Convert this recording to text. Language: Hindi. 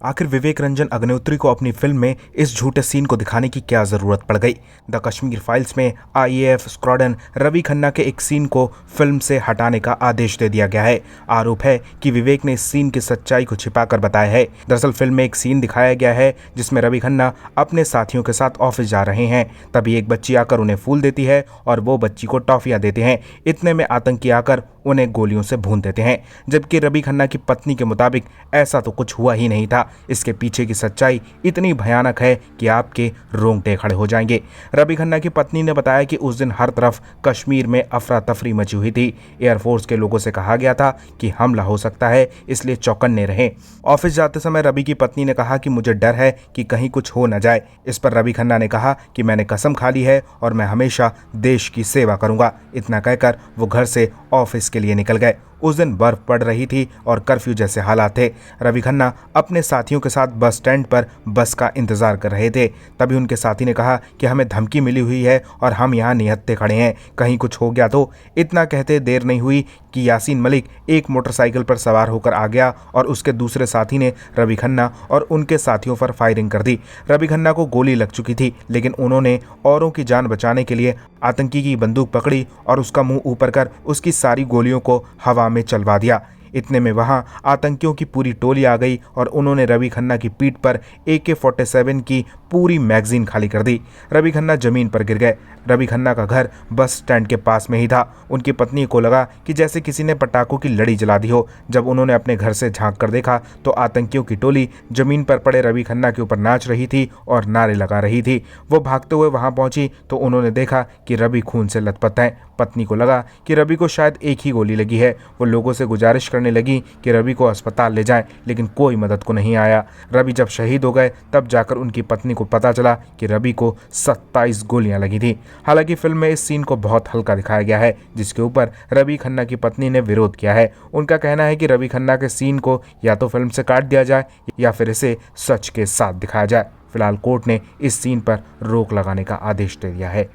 आखिर विवेक रंजन अग्निहोत्री को अपनी फिल्म में इस झूठे सीन को दिखाने की क्या जरूरत पड़ गई। द कश्मीर फाइल्स में आईएएफ स्क्वाड्रन रवि खन्ना के एक सीन को फिल्म से हटाने का आदेश दे दिया गया है। आरोप है कि विवेक ने इस सीन की सच्चाई को छिपाकर बताया है। दरअसल फिल्म में एक सीन दिखाया गया है जिसमें रवि खन्ना अपने साथियों के साथ ऑफिस जा रहे हैं। तभी एक बच्ची आकर उन्हें फूल देती है और वो बच्ची को टॉफियां देते हैं। इतने में आतंकी आकर उन्हें गोलियों से भून देते हैं, जबकि रवि खन्ना की पत्नी के मुताबिक ऐसा तो कुछ हुआ ही नहीं था। इसके पीछे की सच्चाई इतनी भयानक है कि आपके रोंगटे खड़े हो जाएंगे। रवि खन्ना की पत्नी ने बताया कि उस दिन हर तरफ कश्मीर में अफरा तफरी मची हुई थी। एयरफोर्स के लोगों से कहा गया था कि हमला हो सकता है, इसलिए चौकन्ने रहें। ऑफिस जाते समय रवि की पत्नी ने कहा कि मुझे डर है कि कहीं कुछ हो न जाए। इस पर रवि खन्ना ने कहा कि मैंने कसम खा ली है और मैं हमेशा देश की सेवा करूंगा। इतना कहकर वो घर से ऑफिस के लिए निकल गए। उस दिन बर्फ पड़ रही थी और कर्फ्यू जैसे हालात थे। रवि खन्ना अपने साथियों के साथ बस स्टैंड पर बस का इंतजार कर रहे थे। तभी उनके साथी ने कहा कि हमें धमकी मिली हुई है और हम यहाँ निहत्थे खड़े हैं, कहीं कुछ हो गया तो। इतना कहते देर नहीं हुई कि यासीन मलिक एक मोटरसाइकिल पर सवार होकर आ गया और उसके दूसरे साथी ने रवि खन्ना और उनके साथियों पर फायरिंग कर दी। रवि खन्ना को गोली लग चुकी थी, लेकिन उन्होंने औरों की जान बचाने के लिए आतंकी की बंदूक पकड़ी और उसका मुंह ऊपर कर उसकी सारी गोलियों को हवा में चलवा दिया। इतने में वहां आतंकियों की पूरी टोली आ गई और उन्होंने रवि खन्ना की पीठ पर AK-47 की पूरी मैगजीन खाली कर दी। रवि खन्ना जमीन पर गिर गए। रवि खन्ना का घर बस स्टैंड के पास में ही था। उनकी पत्नी को लगा कि जैसे किसी ने पटाखों की लड़ी जला दी हो। जब उन्होंने अपने घर से झांक कर देखा तो आतंकियों की टोली जमीन पर पड़े रवि खन्ना के ऊपर नाच रही थी और नारे लगा रही थी। वो भागते हुए वहां पहुंची तो उन्होंने देखा कि रवि खून से लथपथ है। पत्नी को लगा कि रवि को शायद एक ही गोली लगी है। वो लोगों से गुजारिश करने लगी कि रवि को अस्पताल ले जाएं, लेकिन कोई मदद को नहीं आया। रवि जब शहीद हो गए तब जाकर उनकी पत्नी को पता चला कि रवि को 27 गोलियां लगी थी। हालांकि फिल्म में इस सीन को बहुत हल्का दिखाया गया है, जिसके ऊपर रवि खन्ना की पत्नी ने विरोध किया है। उनका कहना है कि रवि खन्ना के सीन को या तो फिल्म से काट दिया जाए या फिर इसे सच के साथ दिखाया जाए। फिलहाल कोर्ट ने इस सीन पर रोक लगाने का आदेश दे दिया है।